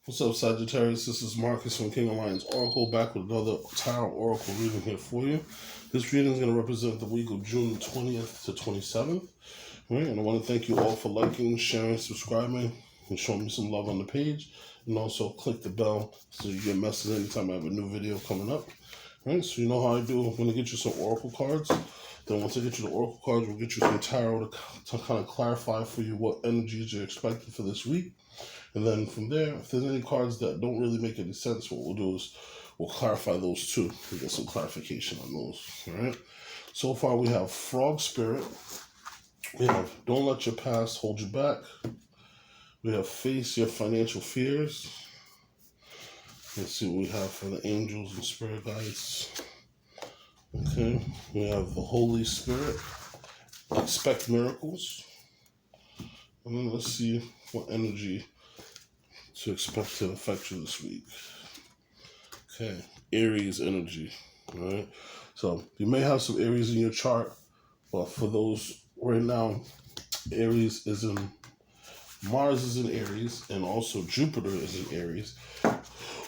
What's up, Sagittarius? This is Marcus from King of Lions Oracle, back with another Tarot Oracle reading here for you. This reading is going to represent the week of June 20th to 27th. Right? And I want to thank you all for liking, sharing, subscribing, and showing me some love on the page. And also click the bell so you get messages anytime I have a new video coming up. Right? So you know how I do. I'm going to get you some Oracle cards. Then once I get you the Oracle cards, we'll get you some Tarot to kind of clarify for you what energies you're expecting for this week. And then from there, if there's any cards that don't really make any sense, what we'll do is we'll clarify those too. We get some clarification on those. All right. So far, we have Frog Spirit. We have Don't Let Your Past Hold You Back. We have Face Your Financial Fears. Let's see what we have for the angels and spirit guides. Okay. We have the Holy Spirit. Expect miracles. And then let's see what energy to expect to affect you this week. Okay, Aries energy. All right, so you may have some Aries in your chart, but for those right now, Aries is in Mars is in Aries, and also Jupiter is in Aries,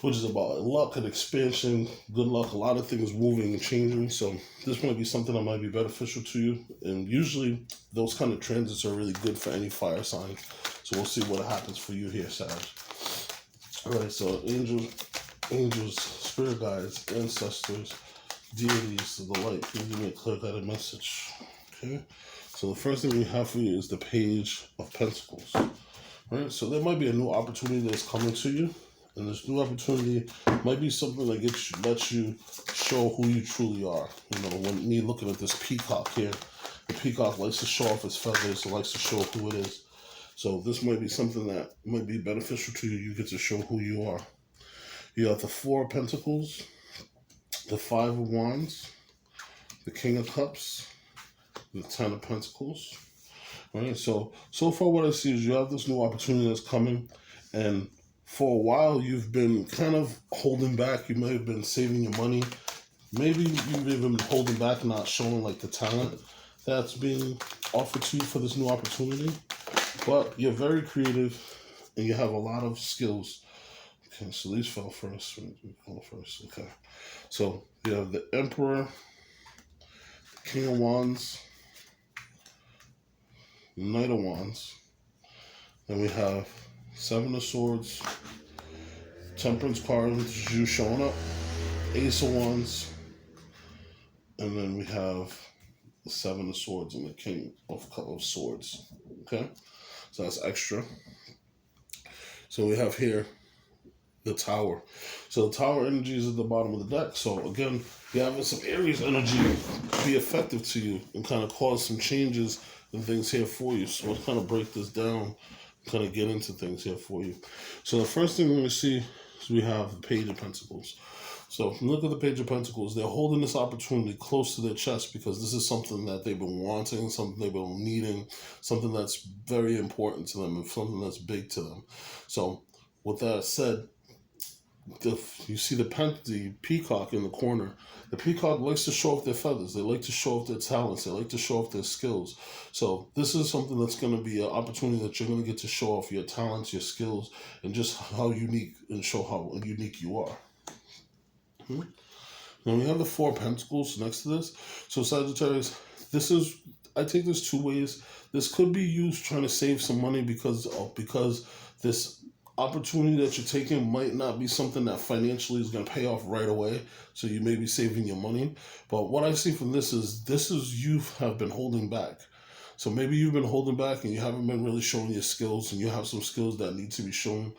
which is about luck and expansion, good luck, a lot of things moving and changing. So this might be something that might be beneficial to you. And usually those kind of transits are really good for any fire sign. So we'll see what happens for you here, Sag. All right, so angels, spirit guides, ancestors, deities of the light. Please give me a clear-guided message. Okay, so the first thing we have for you is the Page of Pentacles. All right, so there might be a new opportunity that's coming to you, and this new opportunity might be something that lets you show who you truly are. You know, when me looking at this peacock here, the peacock likes to show off its feathers, it likes to show who it is. So this might be something that might be beneficial to you. You get to show who you are. You have the Four of Pentacles, the Five of Wands, the King of Cups, the Ten of Pentacles. All right, so far what I see is you have this new opportunity that's coming, and for a while you've been kind of holding back. You may have been saving your money. Maybe you've even been holding back, not showing like the talent that's being offered to you for this new opportunity. But you're very creative and you have a lot of skills. Okay, so these fell first. Okay. So you have the Emperor, the King of Wands, Knight of Wands. Then we have Seven of Swords, Temperance card, which is you showing up, Ace of Wands, and then we have the Seven of Swords and the King of Swords. Okay? So that's extra. So we have here the Tower. So the Tower energy is at the bottom of the deck. So again, you're having some Aries energy be effective to you and kind of cause some changes and things here for you. So let's kind of break this down, kind of get into things here for you. So the first thing we're going to see is we have the Page of Pentacles. So if you look at the Page of Pentacles, they're holding this opportunity close to their chest because this is something that they've been wanting, something they've been needing, something that's very important to them and something that's big to them. So with that said, you see the peacock in the corner. The peacock likes to show off their feathers. They like to show off their talents. They like to show off their skills. So this is something that's going to be an opportunity that you're going to get to show off your talents, your skills, and just how unique and show how unique you are. Now we have the Four of Pentacles next to this. So Sagittarius, I take this two ways. This could be used trying to save some money because this opportunity that you're taking might not be something that financially is going to pay off right away. So you may be saving your money. But what I see from this is you have been holding back. So maybe you've been holding back and you haven't been really showing your skills, and you have some skills that need to be shown.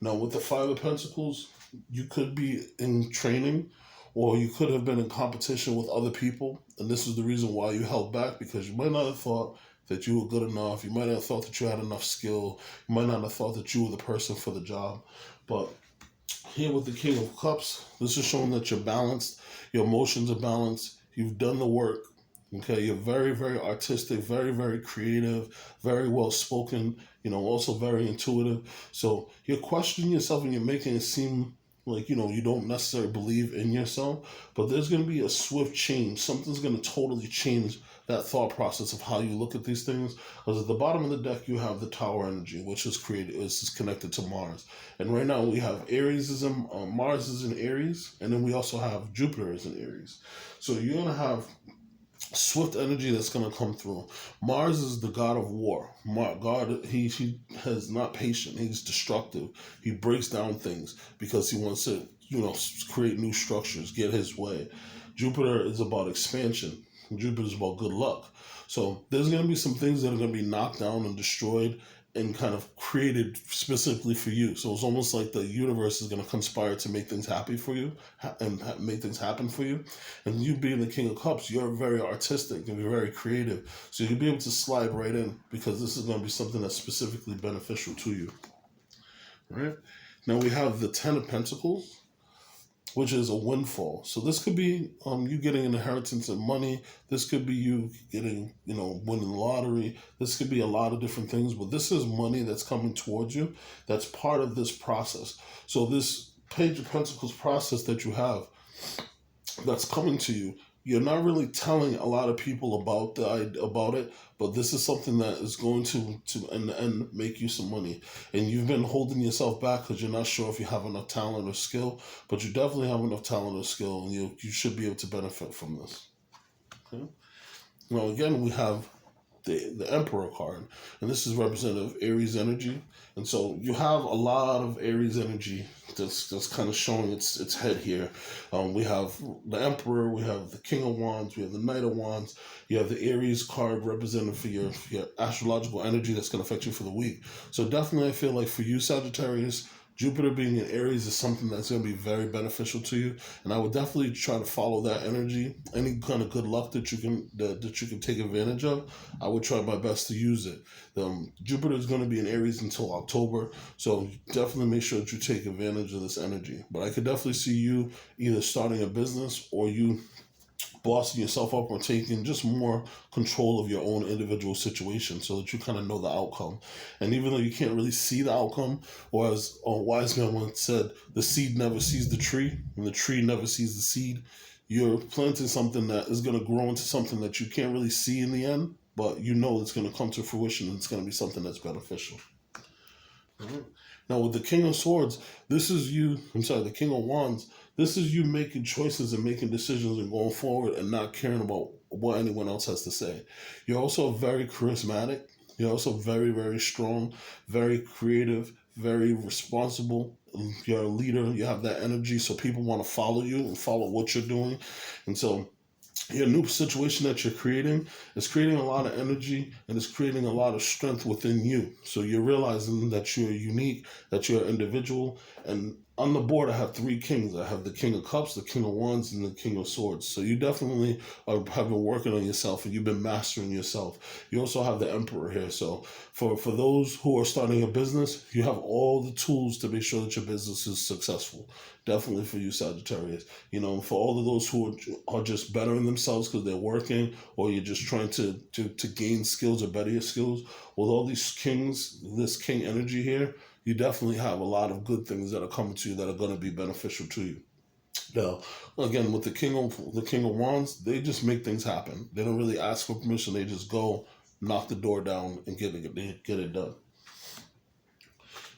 Now with the Five of Pentacles, you could be in training, or you could have been in competition with other people, and this is the reason why you held back, because you might not have thought that you were good enough. You might not have thought that you had enough skill. You might not have thought that you were the person for the job. But here with the King of Cups, this is showing that you're balanced. Your emotions are balanced. You've done the work. Okay, you're very, very artistic, very, very creative, very well spoken, also very intuitive. So you're questioning yourself and you're making it seem like, you don't necessarily believe in yourself, but there's going to be a swift change. Something's going to totally change that thought process of how you look at these things. Because at the bottom of the deck, you have the Tower energy, which is connected to Mars. And right now we have Mars is in Aries, and then we also have Jupiter is in Aries. So you're going to have swift energy that's going to come through. Mars is the god of war. God, he is not patient. He's destructive. He breaks down things because he wants to, create new structures, get his way. Jupiter is about expansion. Jupiter is about good luck. So there's going to be some things that are going to be knocked down and destroyed and kind of created specifically for you. So it's almost like the universe is going to conspire to make things happy for you and make things happen for you. And you being the King of Cups, you're very artistic and you're very creative. So you'll be able to slide right in because this is going to be something that's specifically beneficial to you. All right? Now we have the Ten of Pentacles, which is a windfall. So this could be you getting an inheritance of money. This could be you getting, winning the lottery. This could be a lot of different things, but this is money that's coming towards you. That's part of this process. So this Page of Pentacles process that you have that's coming to you, you're not really telling a lot of people about it, but this is something that is going to in the end make you some money. And you've been holding yourself back because you're not sure if you have enough talent or skill, but you definitely have enough talent or skill, and you should be able to benefit from this. Okay. Now again, we have the Emperor card, and this is representative of Aries energy. And so you have a lot of Aries energy that's kind of showing its head here. We have the Emperor, we have the King of Wands, we have the Knight of Wands, you have the Aries card represented for your astrological energy that's going to affect you for the week. So definitely I feel like for you, Sagittarius, Jupiter being in Aries is something that's going to be very beneficial to you, and I would definitely try to follow that energy. Any kind of good luck that you can take advantage of, I would try my best to use it. Jupiter is going to be in Aries until October, so definitely make sure that you take advantage of this energy. But I could definitely see you either starting a business or you bossing yourself up or taking just more control of your own individual situation so that you kind of know the outcome. And even though you can't really see the outcome, or as a wise man once said, the seed never sees the tree and the tree never sees the seed. You're planting something that is going to grow into something that you can't really see in the end, but you know it's going to come to fruition and it's going to be something that's beneficial. All right. Now with the King of Swords, the King of Wands, this is you making choices and making decisions and going forward and not caring about what anyone else has to say. You're also very charismatic. You're also very, very strong, very creative, very responsible. You're a leader. You have that energy, so people want to follow you and follow what you're doing. And so your new situation that you're creating is creating a lot of energy and it's creating a lot of strength within you. So you're realizing that you're unique, that you're an individual. And on the board, I have three kings. I have the King of Cups, the King of Wands, and the King of Swords. So you definitely have been working on yourself and you've been mastering yourself. You also have the Emperor here. So for those who are starting a business, you have all the tools to make sure that your business is successful. Definitely for you, Sagittarius. For all of those who are just bettering themselves because they're working, or you're just trying to gain skills or better your skills, with all these kings, this king energy here, you definitely have a lot of good things that are coming to you that are going to be beneficial to you. Now, again, with the King of Wands, they just make things happen. They don't really ask for permission. They just go, knock the door down, and get it done.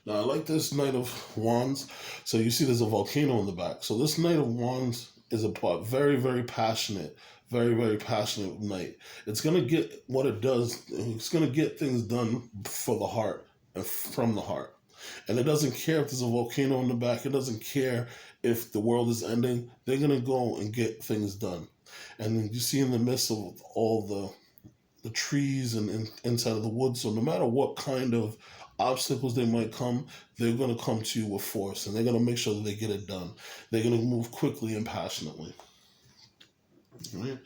Now, I like this Knight of Wands. So you see there's a volcano in the back. So this Knight of Wands is a very, very passionate, very, very passionate knight. It's going to get what it does. It's going to get things done for the heart and from the heart. And it doesn't care if there's a volcano in the back. It doesn't care if the world is ending. They're going to go and get things done. And then you see in the midst of all the trees and inside of the woods, so no matter what kind of obstacles they might come, they're going to come to you with force, and they're going to make sure that they get it done. They're going to move quickly and passionately. Right?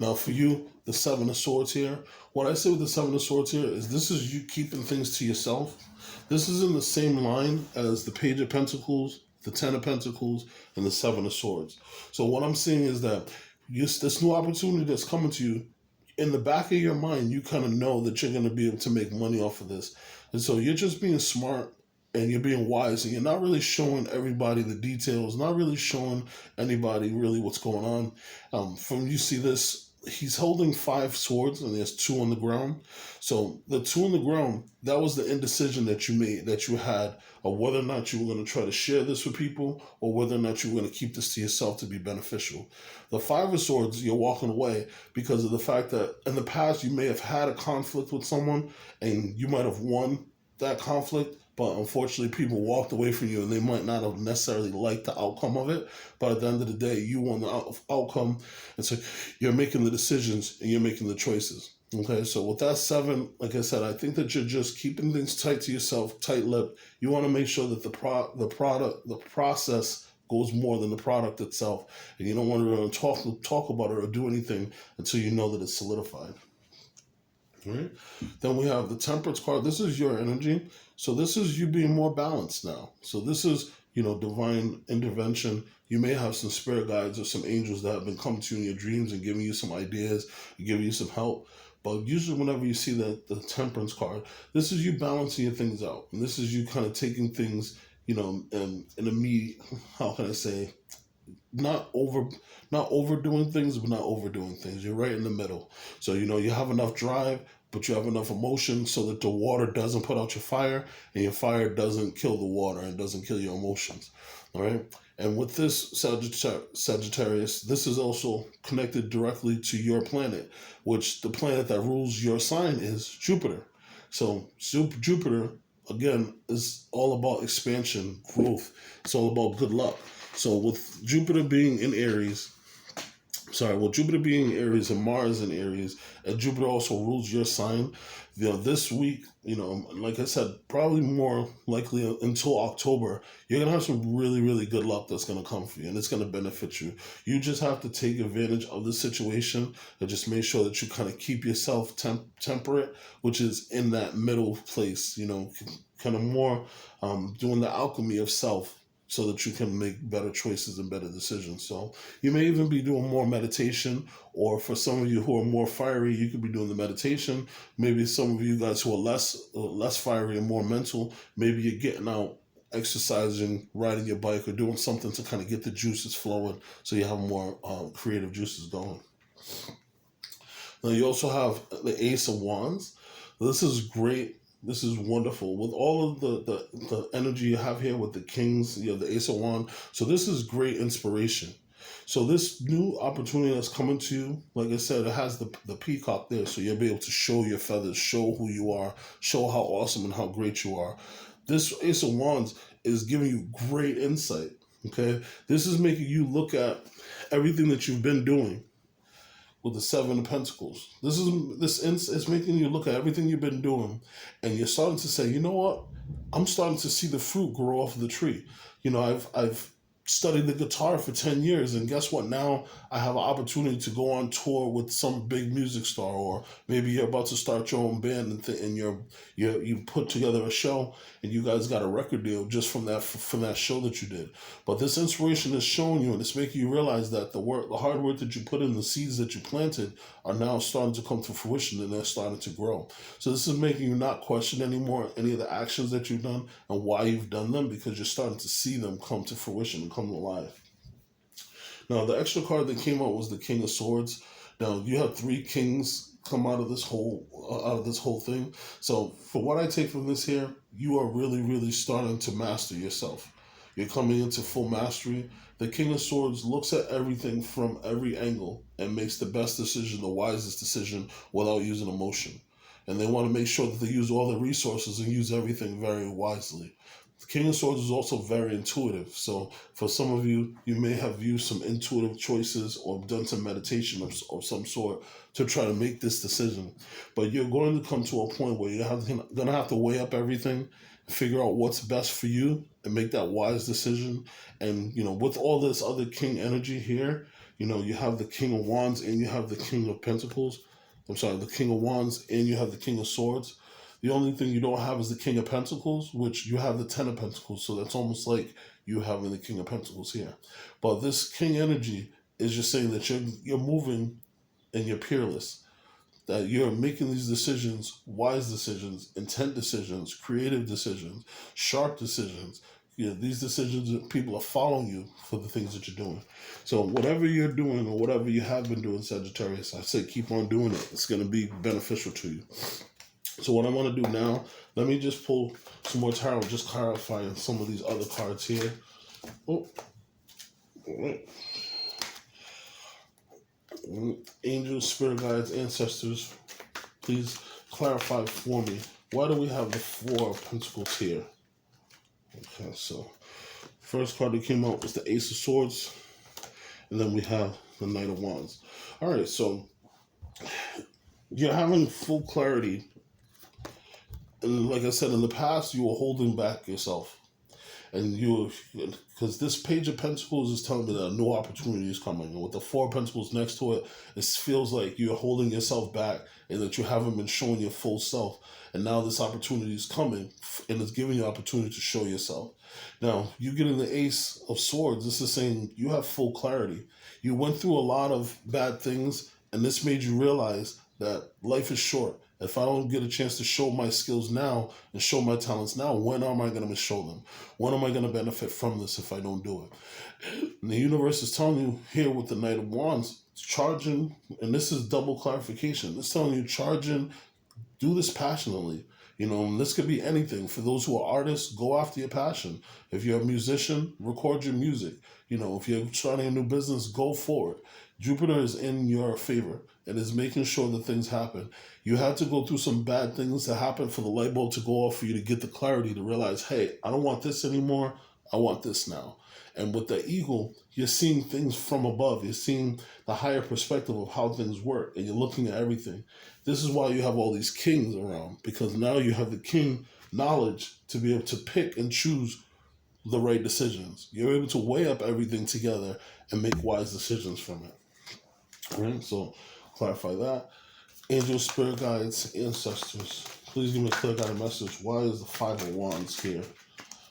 Now for you, the Seven of Swords here, what I say with the Seven of Swords here is this is you keeping things to yourself. This is in the same line as the Page of Pentacles, the Ten of Pentacles, and the Seven of Swords. So what I'm saying is that this new opportunity that's coming to you, in the back of your mind, you kind of know that you're going to be able to make money off of this. And so you're just being smart and you're being wise, and you're not really showing everybody the details, not really showing anybody really what's going on. From you see this, he's holding 5 swords, and there's 2 on the ground. So the 2 on the ground, that was the indecision that you made, that you had, of whether or not you were going to try to share this with people, or whether or not you were going to keep this to yourself to be beneficial. The 5 of Swords, you're walking away because of the fact that in the past you may have had a conflict with someone, and you might have won that conflict, but unfortunately people walked away from you, and they might not have necessarily liked the outcome of it, but at the end of the day you won the outcome, and so you're making the decisions and you're making the choices. Okay, so with that 7, like I said, I think that you're just keeping things tight to yourself, tight-lipped. You want to make sure that the process goes more than the product itself, and you don't want to really talk about it or do anything until you know that it's solidified. Right? Then we have the Temperance card. This is your energy. So this is you being more balanced now. So this is, divine intervention. You may have some spirit guides or some angels that have been coming to you in your dreams and giving you some ideas, giving you some help. But usually whenever you see the Temperance card, this is you balancing your things out. And this is you kind of taking things, in a how can I say, not overdoing things, but not overdoing things. You're right in the middle. So, you have enough drive, but you have enough emotion so that the water doesn't put out your fire, and your fire doesn't kill the water and doesn't kill your emotions. All right. And with this Sagittarius, this is also connected directly to your planet, which the planet that rules your sign is Jupiter. So Jupiter, again, is all about expansion, growth. It's all about good luck. So with Jupiter being in Aries, and Mars in Aries, and Jupiter also rules your sign, this week, like I said, probably more likely until October, you're going to have some really, really good luck that's going to come for you, and it's going to benefit you. You just have to take advantage of the situation and just make sure that you kind of keep yourself temperate, which is in that middle place, kind of more doing the alchemy of self, so that you can make better choices and better decisions. So you may even be doing more meditation, or for some of you who are more fiery, you could be doing the meditation. Maybe some of you guys who are less fiery and more mental, maybe you're getting out, exercising, riding your bike, or doing something to kind of get the juices flowing so you have more creative juices going. Now you also have the Ace of Wands. This is great. This is wonderful. With all of the energy you have here with the Kings, the Ace of Wands. So this is great inspiration. So this new opportunity that's coming to you, like I said, it has the peacock there. So you'll be able to show your feathers, show who you are, show how awesome and how great you are. This Ace of Wands is giving you great insight. Okay? This is making you look at everything that you've been doing. With the 7 of Pentacles, this is making you look at everything you've been doing, and you're starting to say, you know what? I'm starting to see the fruit grow off of the tree. I've studied the guitar for 10 years, and guess what? Now I have an opportunity to go on tour with some big music star, or maybe you're about to start your own band, and you put together a show, and you guys got a record deal just from that show that you did. But this inspiration is showing you, and it's making you realize that the hard work that you put in, the seeds that you planted, are now starting to come to fruition, and they're starting to grow. So this is making you not question anymore any of the actions that you've done and why you've done them, because you're starting to see them come to fruition and come alive. Now, the extra card that came out was the King of Swords. Now, you have 3 kings come out of this whole thing. So, for what I take from this here, you are really, really starting to master yourself. You're coming into full mastery. The King of Swords looks at everything from every angle and makes the best decision, the wisest decision, without using emotion. And they want to make sure that they use all the resources and use everything very wisely. The King of Swords is also very intuitive. So for some of you, you may have used some intuitive choices or done some meditation of some sort to try to make this decision. But you're going to come to a point where you're going to have to weigh up everything, figure out what's best for you, and make that wise decision. And, with all this other king energy here, you have the King of Wands and you have the King of Pentacles. The King of Wands and you have the King of Swords. The only thing you don't have is the King of Pentacles, which you have the 10 of Pentacles. So that's almost like you having the King of Pentacles here. But this King energy is just saying that you're moving and you're peerless. that you're making these decisions, wise decisions, intent decisions, creative decisions, sharp decisions. These decisions, people are following you for the things that you're doing. So whatever you're doing or whatever you have been doing, Sagittarius, I say keep on doing it. It's going to be beneficial to you. So what I want to do now, let me just pull some more tarot, just clarifying some of these other cards here. Oh, all right. Angels, spirit guides, ancestors, please clarify for me. Why do we have the Four of Pentacles here? Okay, so first card that came out was the Ace of Swords, and then we have the Knight of Wands. All right, so you're having full clarity. And like I said, in the past, you were holding back yourself. And because this Page of Pentacles is telling me that a new opportunity is coming. And with the Four of Pentacles next to it, it feels like you're holding yourself back and that you haven't been showing your full self. And now this opportunity is coming and it's giving you opportunity to show yourself. Now, you getting the Ace of Swords, this is saying you have full clarity. You went through a lot of bad things and this made you realize that life is short. If I don't get a chance to show my skills now and show my talents now, when am I going to show them? When am I going to benefit from this if I don't do it? And the universe is telling you here with the Knight of Wands, charging, and this is double clarification. It's telling you charging, do this passionately. And this could be anything. For those who are artists, go after your passion. If you're a musician, record your music. If you're starting a new business, go for it. Jupiter is in your favor and is making sure that things happen. You had to go through some bad things to happen for the light bulb to go off for you to get the clarity to realize, hey, I don't want this anymore. I want this now. And with the eagle, you're seeing things from above. You're seeing the higher perspective of how things work, and you're looking at everything. This is why you have all these kings around, because now you have the king knowledge to be able to pick and choose the right decisions. You're able to weigh up everything together and make wise decisions from it. All right, so clarify that. Angels, spirit guides, ancestors, please give me a clear guided message. Why is the Five of Wands here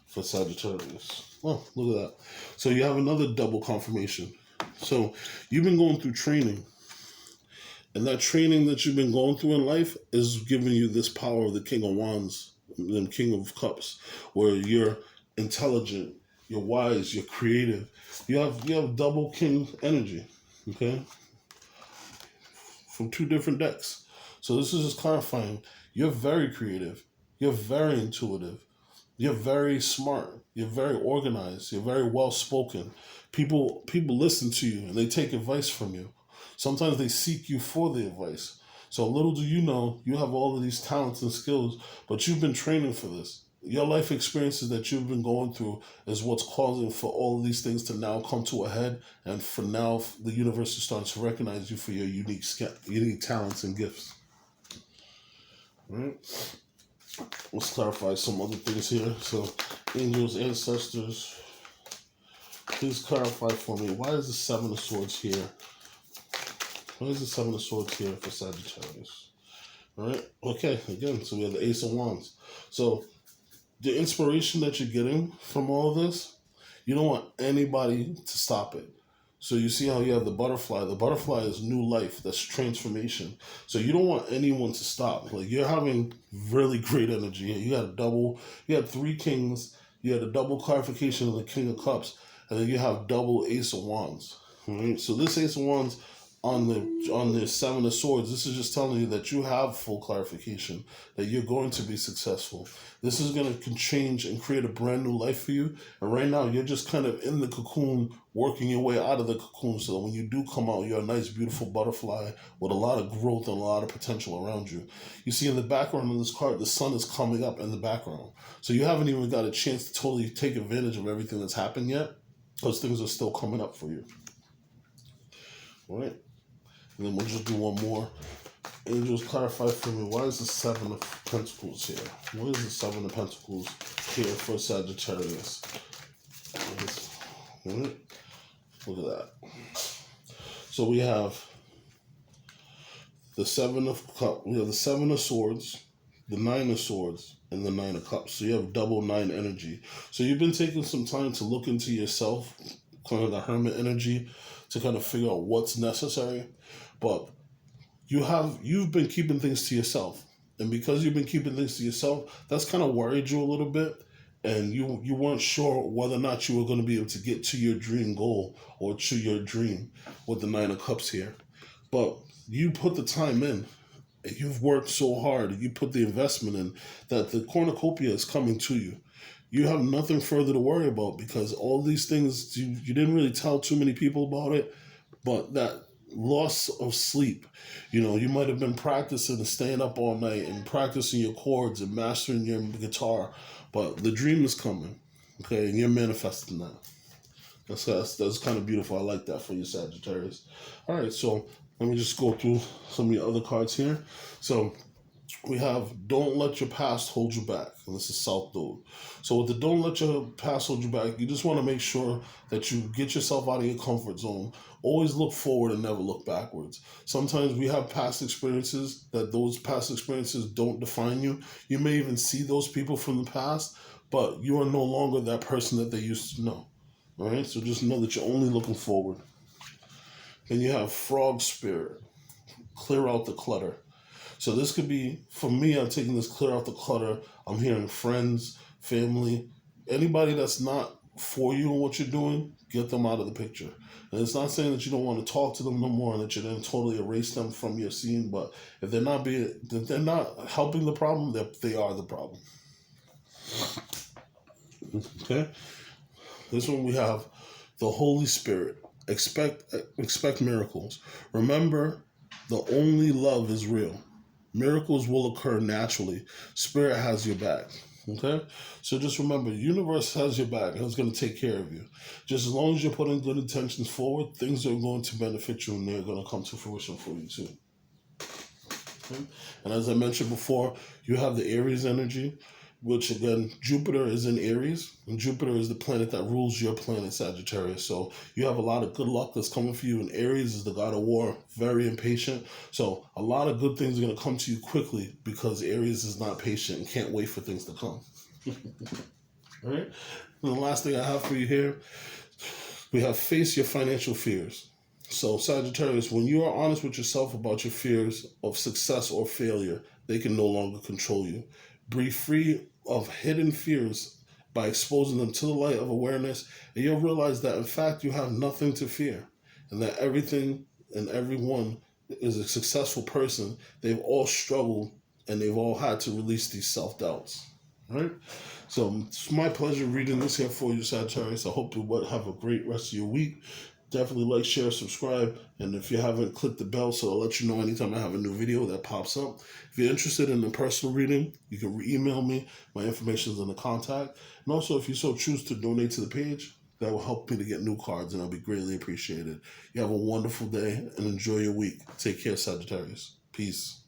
for Sagittarius? Oh, look at that. So you have another double confirmation. So you've been going through training. And that training that you've been going through in life is giving you this power of the King of Wands and King of Cups, where you're intelligent, you're wise, you're creative. You have double king energy, okay? From two different decks. So this is just clarifying. You're very creative. You're very intuitive. You're very smart. You're very organized. You're very well spoken. People listen to you and they take advice from you. Sometimes they seek you for the advice. So little do you know, you have all of these talents and skills, but you've been training for this. Your life experiences that you've been going through is what's causing for all of these things to now come to a head. And for now, the universe is starting to recognize you for your unique talents and gifts. All right. Let's clarify some other things here. So, angels, ancestors, please clarify for me. Why is the Seven of Swords here? Why is the Seven of Swords here for Sagittarius? All right. Okay. Again, so we have the Ace of Wands. So, the inspiration that you're getting from all of this, you don't want anybody to stop it. So you see how you have the butterfly. The butterfly is new life. That's transformation. So you don't want anyone to stop. Like, you're having really great energy. You had three kings. You had a double clarification of the King of Cups. And then you have double Ace of Wands. All right? So this Ace of Wands on the Seven of Swords, this is just telling you that you have full clarification, that you're going to be successful. This is going to change and create a brand new life for you. And right now, you're just kind of in the cocoon, working your way out of the cocoon, so that when you do come out, you're a nice, beautiful butterfly with a lot of growth and a lot of potential around you. You see in the background of this card, the sun is coming up in the background. So you haven't even got a chance to totally take advantage of everything that's happened yet, because things are still coming up for you. All right? And then we'll just do one more. Angels, clarify for me, why is the Seven of Pentacles here? What is the Seven of Pentacles here for Sagittarius? All right. Look at that. So we have the Seven of Cups, we have the Seven of Swords, the Nine of Swords, and the Nine of Cups. So you have double 9 energy. So you've been taking some time to look into yourself, kind of the hermit energy, to kind of figure out what's necessary. But you've been keeping things to yourself. And because you've been keeping things to yourself, that's kind of worried you a little bit. And you weren't sure whether or not you were going to be able to get to your dream goal or to your dream with the Nine of Cups here. But you put the time in. You've worked so hard. You put the investment in that the cornucopia is coming to you. You have nothing further to worry about because all these things, you didn't really tell too many people about it, but that loss of sleep, you might have been practicing and staying up all night and practicing your chords and mastering your guitar, but the dream is coming, okay, and you're manifesting that. That's kind of beautiful. I like that for you, Sagittarius. All right, so let me just go through some of your other cards here. So we have don't let your past hold you back. And this is South Node. So with the don't let your past hold you back, you just want to make sure that you get yourself out of your comfort zone. Always look forward and never look backwards. Sometimes we have past experiences that those past experiences don't define you. You may even see those people from the past, but you are no longer that person that they used to know. All right? So just know that you're only looking forward. Then you have Frog Spirit. Clear out the clutter. So this could be, for me, I'm taking this clear out the clutter. I'm hearing friends, family, anybody that's not for you and what you're doing, get them out of the picture. And it's not saying that you don't want to talk to them no more and that you're going to totally erase them from your scene, but if they're not helping the problem, they are the problem. Okay? This one we have the Holy Spirit. Expect miracles. Remember, the only love is real. Miracles will occur naturally. Spirit has your back. Okay? So just remember, the universe has your back and it's going to take care of you. Just as long as you're putting good intentions forward, things are going to benefit you and they're going to come to fruition for you too. Okay? And as I mentioned before, you have the Aries energy, which again, Jupiter is in Aries, and Jupiter is the planet that rules your planet, Sagittarius. So you have a lot of good luck that's coming for you, and Aries is the god of war, very impatient. So a lot of good things are going to come to you quickly because Aries is not patient and can't wait for things to come. All right? And the last thing I have for you here, we have face your financial fears. So Sagittarius, when you are honest with yourself about your fears of success or failure, they can no longer control you. Be free of hidden fears by exposing them to the light of awareness, and you'll realize that in fact you have nothing to fear, and that everything and everyone is a successful person. They've all struggled and they've all had to release these self-doubts. Right? So it's my pleasure reading this here for you, Sagittarius. I hope you have a great rest of your week. Definitely like, share, subscribe, and if you haven't, click the bell so I'll let you know anytime I have a new video that pops up. If you're interested in a personal reading, you can email me. My information is in the contact. And also, if you so choose to donate to the page, that will help me to get new cards, and I'll be greatly appreciated. You have a wonderful day, and enjoy your week. Take care, Sagittarius. Peace.